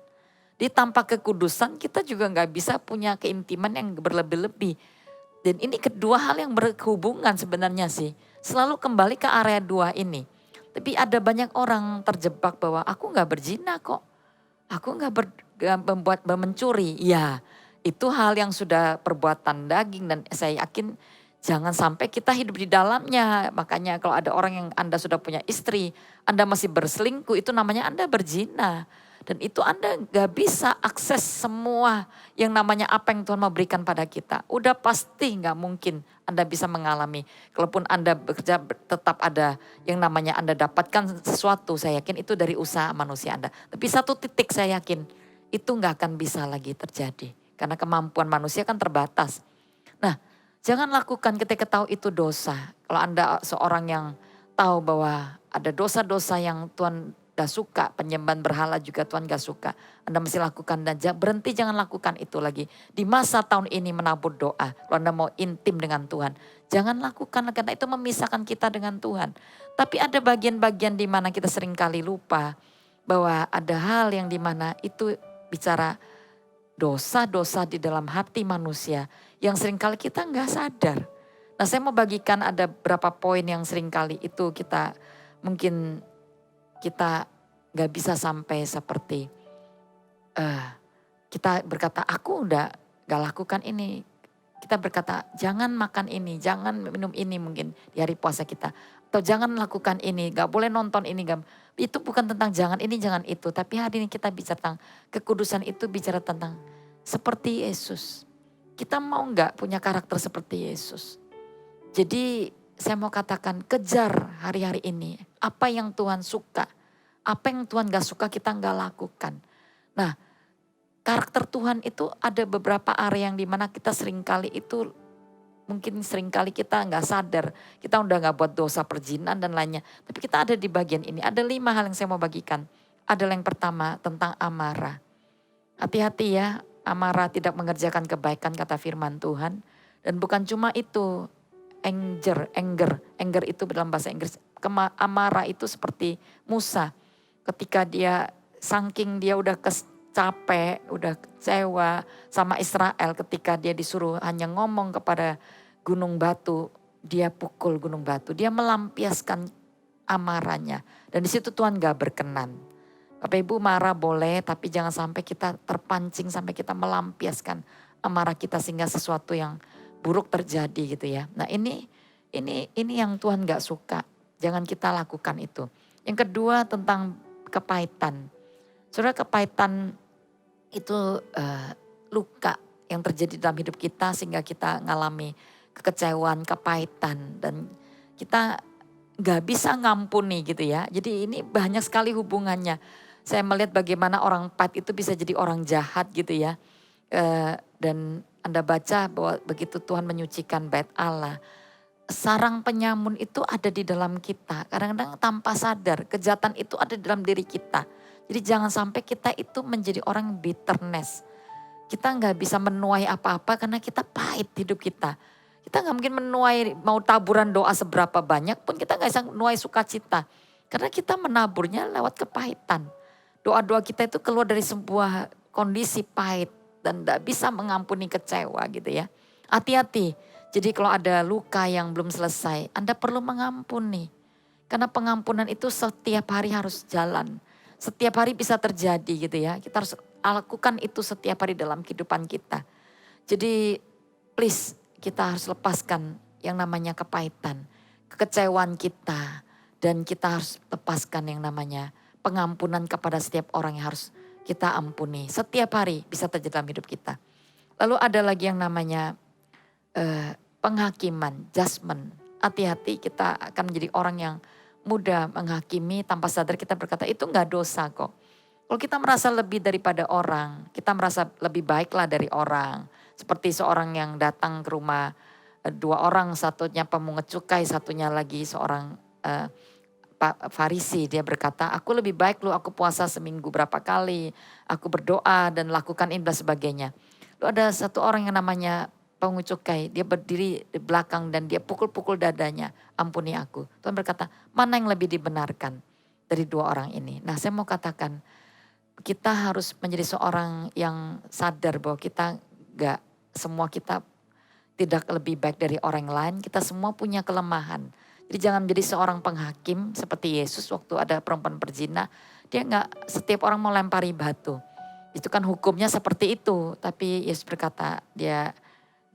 Di tanpa kekudusan kita juga gak bisa punya keintiman yang berlebih-lebih. Dan ini kedua hal yang berhubungan sebenarnya sih. Selalu kembali ke area dua ini. Tapi ada banyak orang terjebak bahwa aku gak berzina kok. Aku gak mencuri. Ya itu hal yang sudah perbuatan daging dan saya yakin jangan sampai kita hidup di dalamnya. Makanya kalau ada orang yang Anda sudah punya istri, Anda masih berselingkuh, itu namanya Anda berzina. Dan itu Anda gak bisa akses semua yang namanya apa yang Tuhan mau berikan pada kita. Udah pasti gak mungkin Anda bisa mengalami. Kalaupun Anda bekerja tetap ada yang namanya Anda dapatkan sesuatu. Saya yakin itu dari usaha manusia Anda. Tapi satu titik saya yakin itu gak akan bisa lagi terjadi. Karena kemampuan manusia kan terbatas. Nah jangan lakukan ketika tahu itu dosa. Kalau Anda seorang yang tahu bahwa ada dosa-dosa yang Tuhan gak suka, penyembahan berhala juga Tuhan gak suka. Anda mesti lakukan dan berhenti, jangan lakukan itu lagi. Di masa tahun ini menabur doa, kalau Anda mau intim dengan Tuhan, jangan lakukan karena itu memisahkan kita dengan Tuhan. Tapi ada bagian-bagian di mana kita seringkali lupa bahwa ada hal yang di mana itu bicara dosa-dosa di dalam hati manusia yang seringkali kita gak sadar. Nah saya mau bagikan ada beberapa poin yang seringkali itu kita Mungkin kita gak bisa sampai seperti kita berkata aku udah gak lakukan ini. Kita berkata jangan makan ini, jangan minum ini mungkin di hari puasa kita. Atau jangan lakukan ini, gak boleh nonton ini. Itu bukan tentang jangan ini, jangan itu. Tapi hari ini kita bicara tentang kekudusan itu, bicara tentang seperti Yesus. Kita mau gak punya karakter seperti Yesus? Jadi saya mau katakan kejar hari-hari ini. Apa yang Tuhan suka, apa yang Tuhan gak suka kita gak lakukan. Nah, karakter Tuhan itu ada beberapa area yang dimana kita seringkali itu, mungkin seringkali kita gak sadar. Kita udah gak buat dosa perjinan dan lainnya. Tapi kita ada di bagian ini. Ada 5 hal yang saya mau bagikan. Adalah yang pertama tentang amarah. Hati-hati ya, amarah tidak mengerjakan kebaikan kata firman Tuhan. Dan bukan cuma itu, anger itu dalam bahasa Inggris. Amarah itu seperti Musa. Ketika dia, saking dia udah capek, udah kecewa sama Israel, ketika dia disuruh hanya ngomong kepada gunung batu, dia pukul gunung batu, dia melampiaskan amarahnya. Dan di situ Tuhan gak berkenan. Bapak Ibu marah boleh, tapi jangan sampai kita terpancing, sampai kita melampiaskan amarah kita sehingga sesuatu yang buruk terjadi gitu ya. Nah ini yang Tuhan gak suka, jangan kita lakukan itu. Yang kedua tentang kepahitan. Saudara, kepahitan itu luka yang terjadi dalam hidup kita sehingga kita ngalami kekecewaan, kepahitan, dan kita gak bisa ngampuni gitu ya. Jadi ini banyak sekali hubungannya. Saya melihat bagaimana orang pahit itu bisa jadi orang jahat gitu ya. Dan Anda baca bahwa begitu Tuhan menyucikan bait Allah, sarang penyamun itu ada di dalam kita. Kadang-kadang tanpa sadar kejahatan itu ada di dalam diri kita. Jadi jangan sampai kita itu menjadi orang bitterness. Kita gak bisa menuai apa-apa karena kita pahit hidup kita. Kita gak mungkin menuai, mau taburan doa seberapa banyak pun kita gak bisa menuai sukacita. Karena kita menaburnya lewat kepahitan. Doa-doa kita itu keluar dari sebuah kondisi pahit dan gak bisa mengampuni kecewa gitu ya. Hati-hati, jadi kalau ada luka yang belum selesai, Anda perlu mengampuni. Karena pengampunan itu setiap hari harus jalan. Setiap hari bisa terjadi gitu ya. Kita harus lakukan itu setiap hari dalam kehidupan kita. Jadi please, kita harus lepaskan yang namanya kepahitan, kekecewaan kita. Dan kita harus lepaskan yang namanya pengampunan kepada setiap orang yang harus kita ampuni. Setiap hari bisa terjadi dalam hidup kita. Lalu ada lagi yang namanya penghakiman, judgment. Hati-hati, kita akan menjadi orang yang mudah menghakimi tanpa sadar. Kita berkata itu gak dosa kok. Kalau kita merasa lebih daripada orang, kita merasa lebih baiklah dari orang. Seperti seorang yang datang ke rumah 2 orang, satunya pemungut cukai, satunya lagi seorang Pak Farisi. Dia berkata, aku lebih baik lu, aku puasa seminggu berapa kali, aku berdoa dan lakukan ini dan sebagainya. Lalu ada satu orang yang namanya pemungut cukai, dia berdiri di belakang dan dia pukul-pukul dadanya, ampuni aku. Tuhan berkata, mana yang lebih dibenarkan dari 2 orang ini? Nah, saya mau katakan, kita harus menjadi seorang yang sadar bahwa kita gak, semua kita tidak lebih baik dari orang lain, kita semua punya kelemahan. Jadi jangan menjadi seorang penghakim seperti Yesus waktu ada perempuan berzina. Dia gak setiap orang mau lempari batu. Itu kan hukumnya seperti itu. Tapi Yesus berkata, dia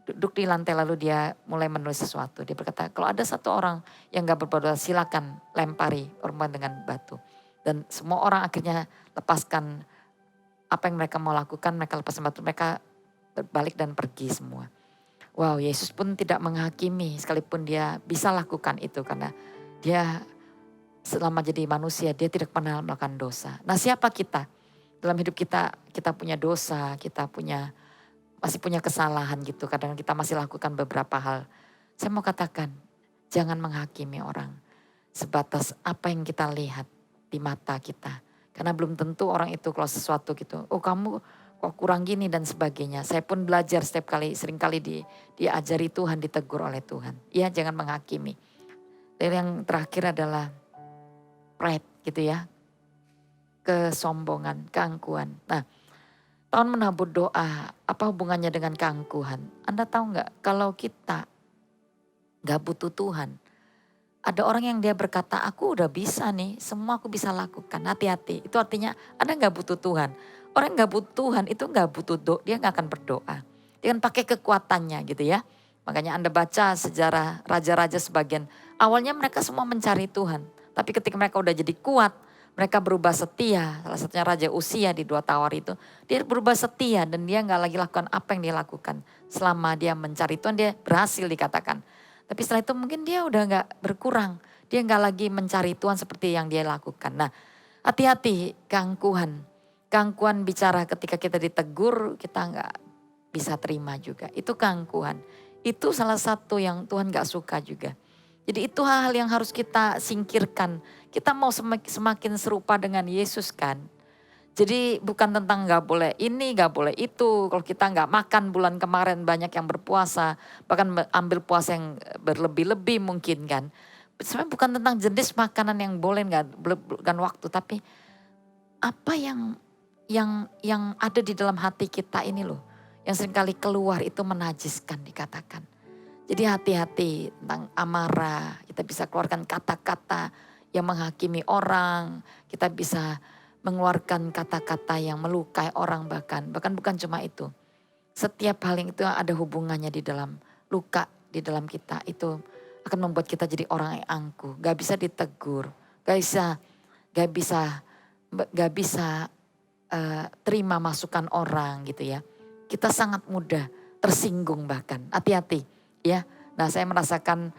duduk di lantai lalu dia mulai menulis sesuatu. Dia berkata, kalau ada satu orang yang gak berbuat dosa, silakan lempari perempuan dengan batu. Dan semua orang akhirnya lepaskan apa yang mereka mau lakukan, mereka lepaskan batu, mereka berbalik dan pergi semua. Wow, Yesus pun tidak menghakimi sekalipun dia bisa lakukan itu karena dia selama jadi manusia dia tidak pernah melakukan dosa. Nah, siapa kita? Dalam hidup kita punya dosa, kita masih punya kesalahan gitu. Kadang kita masih lakukan beberapa hal. Saya mau katakan, jangan menghakimi orang sebatas apa yang kita lihat di mata kita. Karena belum tentu orang itu kalau sesuatu gitu, oh kamu kok kurang gini dan sebagainya. Saya pun belajar setiap kali, sering kali diajari Tuhan, ditegur oleh Tuhan. Ya, jangan menghakimi. Dan yang terakhir adalah pride gitu ya. Kesombongan, keangkuhan. Nah, tahun menabur doa, apa hubungannya dengan keangkuhan? Anda tahu nggak kalau kita nggak butuh Tuhan, ada orang yang dia berkata, aku udah bisa nih, semua aku bisa lakukan. Hati-hati, itu artinya Anda gak butuh Tuhan. Orang yang gak butuh Tuhan itu gak butuh dia gak akan berdoa. Dia akan pakai kekuatannya gitu ya. Makanya Anda baca sejarah raja-raja sebagian. Awalnya mereka semua mencari Tuhan. Tapi ketika mereka udah jadi kuat, mereka berubah setia. Salah satunya Raja Usia di 2 Tawar itu. Dia berubah setia dan dia gak lagi lakukan apa yang dia lakukan. Selama dia mencari Tuhan dia berhasil dikatakan. Tapi setelah itu mungkin dia udah gak berkurang. Dia gak lagi mencari Tuhan seperti yang dia lakukan. Nah, hati-hati keangkuhan. Keangkuhan bicara ketika kita ditegur, kita gak bisa terima juga. Itu keangkuhan. Itu salah satu yang Tuhan gak suka juga. Jadi itu hal-hal yang harus kita singkirkan. Kita mau semakin serupa dengan Yesus kan. Jadi bukan tentang gak boleh ini, gak boleh itu. Kalau kita gak makan bulan kemarin banyak yang berpuasa. Bahkan ambil puasa yang berlebih-lebih mungkin kan. Sebenarnya bukan tentang jenis makanan yang boleh bukan waktu. Tapi apa yang ada di dalam hati kita ini loh. Yang seringkali keluar itu menajiskan dikatakan. Jadi hati-hati tentang amarah. Kita bisa keluarkan kata-kata yang menghakimi orang. Kita bisa mengeluarkan kata-kata yang melukai orang bahkan bukan cuma itu. Setiap hal yang itu ada hubungannya di dalam luka di dalam kita itu akan membuat kita jadi orang yang angkuh. Gak bisa ditegur, gak bisa terima masukan orang gitu ya. Kita sangat mudah tersinggung bahkan. Hati-hati ya. Nah saya merasakan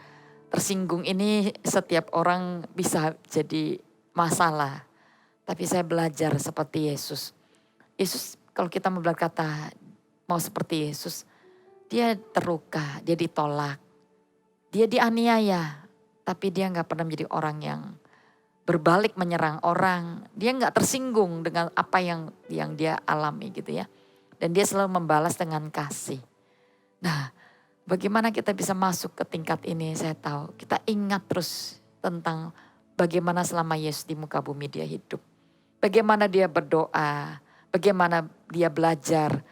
tersinggung ini setiap orang bisa jadi masalah. Tapi saya belajar seperti Yesus. Yesus kalau kita mau berkata mau seperti Yesus. Dia terluka, dia ditolak. Dia dianiaya. Tapi dia gak pernah menjadi orang yang berbalik menyerang orang. Dia gak tersinggung dengan apa yang dia alami gitu ya. Dan dia selalu membalas dengan kasih. Nah bagaimana kita bisa masuk ke tingkat ini saya tahu. Kita ingat terus tentang bagaimana selama Yesus di muka bumi dia hidup. Bagaimana dia berdoa, bagaimana dia belajar.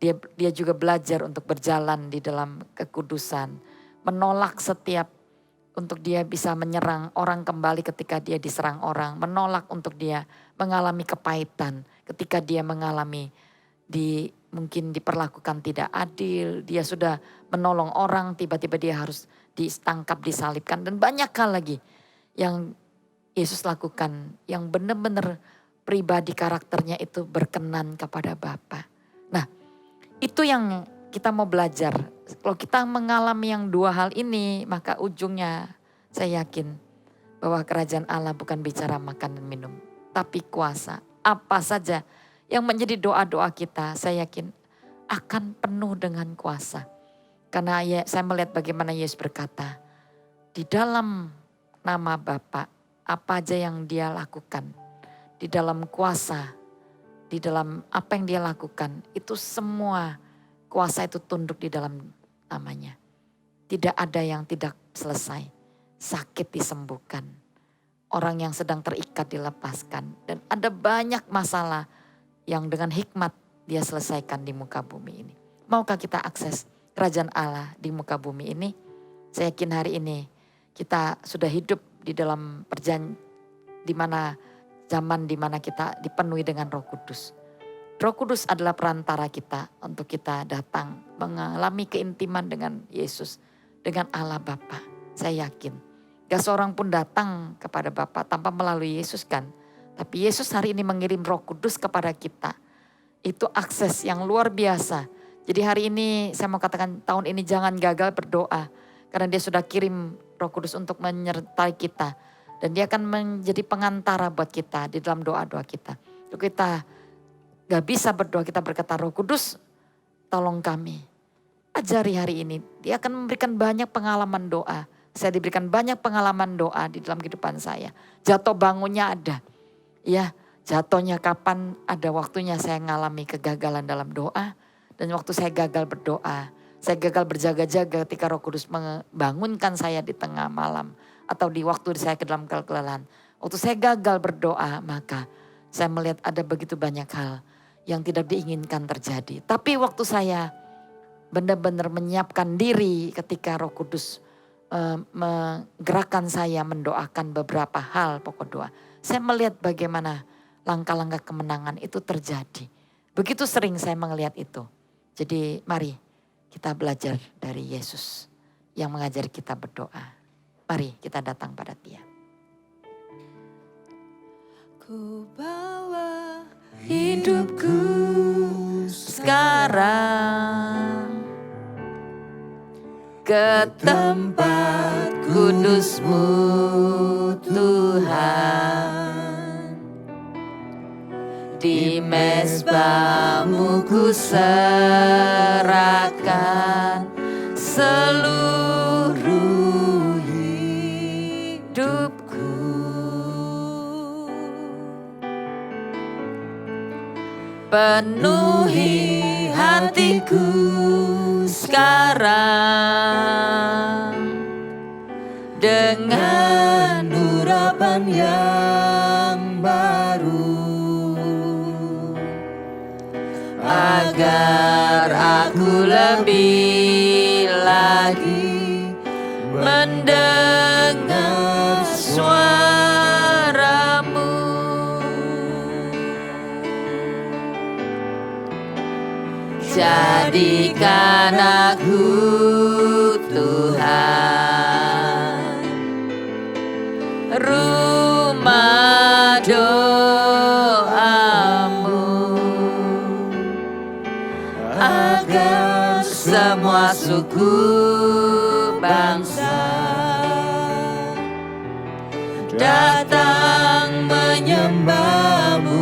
Dia juga belajar untuk berjalan di dalam kekudusan. Menolak setiap untuk dia bisa menyerang orang kembali ketika dia diserang orang. Menolak untuk dia mengalami kepahitan ketika dia mengalami mungkin diperlakukan tidak adil. Dia sudah menolong orang tiba-tiba dia harus ditangkap, disalibkan. Dan banyak hal lagi yang Yesus lakukan yang benar-benar pribadi karakternya itu berkenan kepada Bapa. Nah itu yang kita mau belajar. Kalau kita mengalami yang dua hal ini maka ujungnya saya yakin bahwa kerajaan Allah bukan bicara makan dan minum. Tapi kuasa. Apa saja yang menjadi doa-doa kita saya yakin akan penuh dengan kuasa. Karena saya melihat bagaimana Yesus berkata di dalam nama Bapa apa aja yang dia lakukan. Di dalam kuasa, di dalam apa yang dia lakukan, itu semua kuasa itu tunduk di dalam namanya. Tidak ada yang tidak selesai, sakit disembuhkan, orang yang sedang terikat dilepaskan. Dan ada banyak masalah yang dengan hikmat dia selesaikan di muka bumi ini. Maukah kita akses kerajaan Allah di muka bumi ini? Saya yakin hari ini kita sudah hidup di dalam zaman di mana kita dipenuhi dengan Roh Kudus. Roh Kudus adalah perantara kita untuk kita datang mengalami keintiman dengan Yesus, dengan Allah Bapa. Saya yakin gak seorang pun datang kepada Bapa tanpa melalui Yesus kan. Tapi Yesus hari ini mengirim Roh Kudus kepada kita. Itu akses yang luar biasa. Jadi hari ini saya mau katakan tahun ini jangan gagal berdoa. Karena dia sudah kirim Roh Kudus untuk menyertai kita. Dan dia akan menjadi pengantara buat kita di dalam doa-doa kita. Kalau kita gak bisa berdoa, kita berkata Roh Kudus tolong kami. Ajari hari ini. Dia akan memberikan banyak pengalaman doa. Saya diberikan banyak pengalaman doa di dalam kehidupan saya. Jatuh bangunnya ada. Ya, jatuhnya kapan ada waktunya saya mengalami kegagalan dalam doa. Dan waktu saya gagal berdoa, saya gagal berjaga-jaga ketika Roh Kudus membangunkan saya di tengah malam. Atau di waktu saya ke dalam kelelahan. Waktu saya gagal berdoa, maka saya melihat ada begitu banyak hal yang tidak diinginkan terjadi. Tapi waktu saya benar-benar menyiapkan diri ketika Roh Kudus menggerakkan saya mendoakan beberapa hal pokok doa. Saya melihat bagaimana langkah-langkah kemenangan itu terjadi. Begitu sering saya melihat itu. Jadi mari kita belajar dari Yesus yang mengajar kita berdoa. Mari kita datang pada Dia. Ku bawa hidupku sekarang ke tempat kudus-Mu Tuhan. Di mezbah-Mu ku serahkan seluruh hidupku. Penuhi hatiku sekarang dengan urapan yang baru, agar aku lebih lagi mendengar suara-Mu. Jadikan aku Tuhan rumah doa-Mu, agar semua suku bangsa datang menyembah-Mu.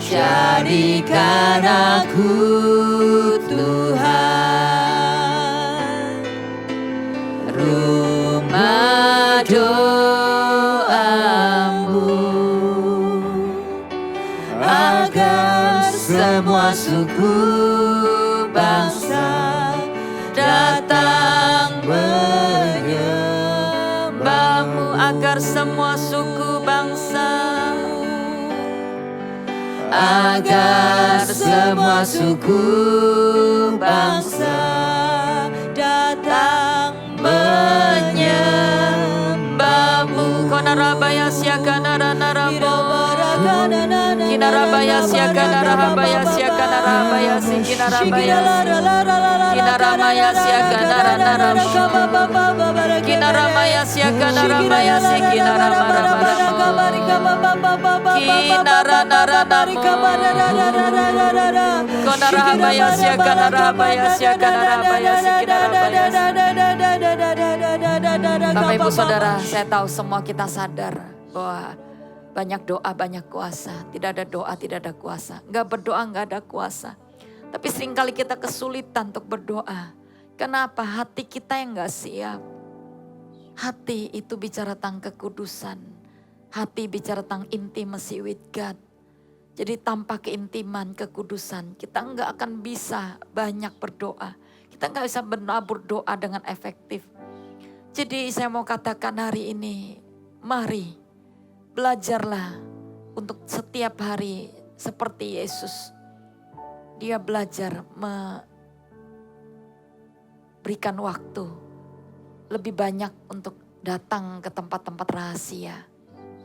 Jadikan aku Tuhan rumah doa-Mu, agar semua suku bangsa datang menyembah-Mu, agar semua suku bangsa, agar semua suku bangsa datang menyembah-Mu. Konarabaya siakanara narabo, kinarabaya siakanara habaya siakanarabaya sikinarabaya, kinarabaya siakanara narabo, kinarabaya siakanarabaya sikinaramarabaya, kinaramarabaya, konarabaya siakanarabaya siakanarabaya sikinarabaya. Bapak Ibu Saudara, saya tahu semua kita sadar bahwa banyak doa, banyak kuasa. Tidak ada doa, tidak ada kuasa. Enggak berdoa, enggak ada kuasa. Tapi seringkali kita kesulitan untuk berdoa. Kenapa? Hati kita yang enggak siap. Hati itu bicara tentang kekudusan. Hati bicara tentang intimacy with God. Jadi tanpa keintiman, kekudusan, kita enggak akan bisa banyak berdoa. Kita enggak bisa berdoa dengan efektif. Jadi saya mau katakan hari ini, mari belajarlah untuk setiap hari seperti Yesus. Dia belajar memberikan waktu lebih banyak untuk datang ke tempat-tempat rahasia.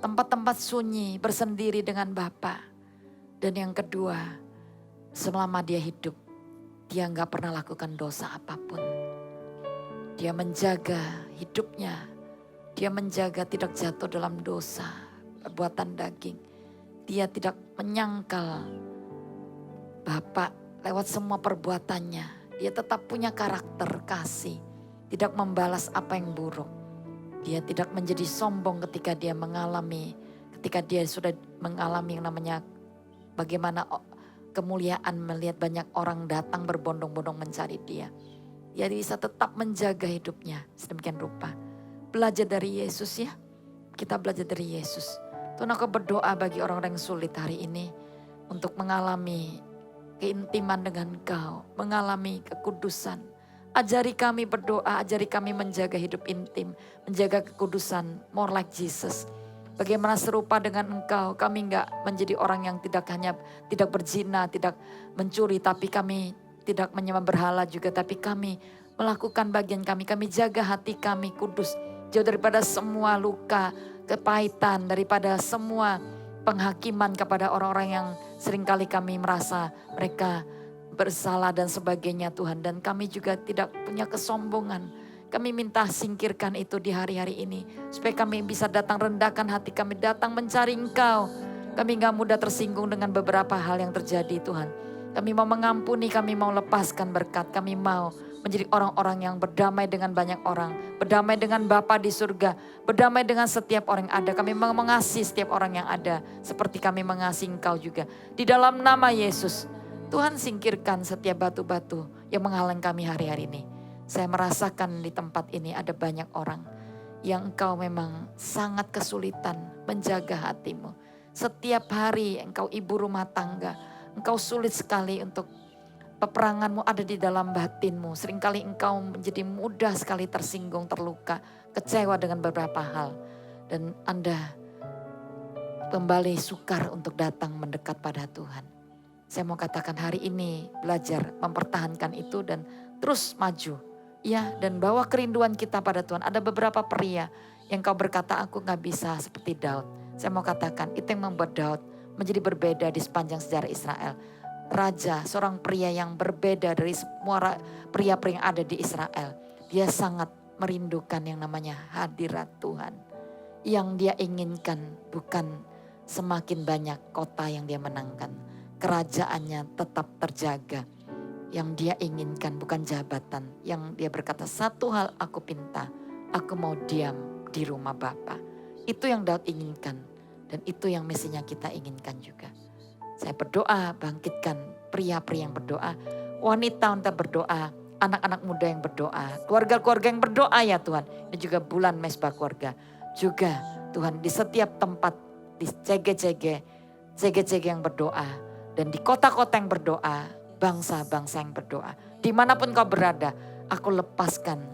Tempat-tempat sunyi, bersendiri dengan Bapa. Dan yang kedua, selama dia hidup, dia gak pernah lakukan dosa apapun. Dia menjaga hidupnya. Dia menjaga tidak jatuh dalam dosa, perbuatan daging. Dia tidak menyangkal Bapa lewat semua perbuatannya. Dia tetap punya karakter kasih. Tidak membalas apa yang buruk. Dia tidak menjadi sombong ketika dia sudah mengalami yang namanya bagaimana kemuliaan melihat banyak orang datang berbondong-bondong mencari dia. Dia bisa tetap menjaga hidupnya sedemikian rupa. Belajar dari Yesus ya. Kita belajar dari Yesus. Tuhan, aku berdoa bagi orang-orang yang sulit hari ini untuk mengalami keintiman dengan Engkau, mengalami kekudusan. Ajari kami berdoa, ajari kami menjaga hidup intim, menjaga kekudusan, more like Jesus. Bagaimana serupa dengan Engkau, kami enggak menjadi orang yang tidak berzina, tidak mencuri, tapi kami tidak menyembah berhala juga, tapi kami melakukan bagian kami. Kami jaga hati kami kudus, jauh daripada semua luka, kepahitan, daripada semua penghakiman kepada orang-orang yang seringkali kami merasa mereka bersalah dan sebagainya Tuhan. Dan kami juga tidak punya kesombongan. Kami minta singkirkan itu di hari-hari ini. Supaya kami bisa datang rendahkan hati kami, datang mencari Engkau. Kami gak mudah tersinggung dengan beberapa hal yang terjadi Tuhan. Kami mau mengampuni, kami mau lepaskan berkat. Kami mau menjadi orang-orang yang berdamai dengan banyak orang. Berdamai dengan Bapa di surga. Berdamai dengan setiap orang yang ada. Kami mau mengasihi setiap orang yang ada. Seperti kami mengasihi Engkau juga. Di dalam nama Yesus, Tuhan singkirkan setiap batu-batu yang menghalang kami hari-hari ini. Saya merasakan di tempat ini ada banyak orang yang Engkau memang sangat kesulitan menjaga hatimu. Setiap hari Engkau ibu rumah tangga, Engkau sulit sekali untuk peperanganmu ada di dalam batinmu. Seringkali Engkau menjadi mudah sekali tersinggung, terluka, kecewa dengan beberapa hal. Dan Anda kembali sukar untuk datang mendekat pada Tuhan. Saya mau katakan hari ini belajar mempertahankan itu dan terus maju. Ya, dan bawa kerinduan kita pada Tuhan. Ada beberapa pria yang kau berkata aku gak bisa seperti Daud. Saya mau katakan itu yang membuat Daud menjadi berbeda di sepanjang sejarah Israel. Raja, seorang pria yang berbeda dari semua pria-pria yang ada di Israel. Dia sangat merindukan yang namanya hadirat Tuhan. Yang dia inginkan bukan semakin banyak kota yang dia menangkan. Kerajaannya tetap terjaga. Yang dia inginkan bukan jabatan. Yang dia berkata satu hal aku pinta. Aku mau diam di rumah Bapa. Itu yang Daud inginkan. Dan itu yang mestinya kita inginkan juga. Saya berdoa bangkitkan pria-pria yang berdoa. Wanita untuk berdoa. Anak-anak muda yang berdoa. Keluarga-keluarga yang berdoa ya Tuhan. Dan juga bulan mesbah keluarga. Juga Tuhan di setiap tempat. Di cege-cege yang berdoa. Dan di kota-kota yang berdoa. Bangsa-bangsa yang berdoa. Dimanapun kau berada, aku lepaskan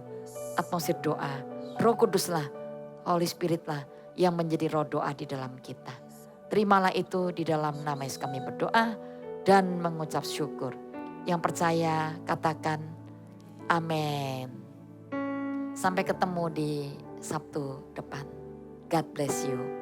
atmosfer doa. Roh Kuduslah, Holy Spiritlah yang menjadi roh doa di dalam kita. Terimalah itu di dalam nama Yesus kami berdoa dan mengucap syukur. Yang percaya katakan amin. Sampai ketemu di Sabtu depan. God bless you.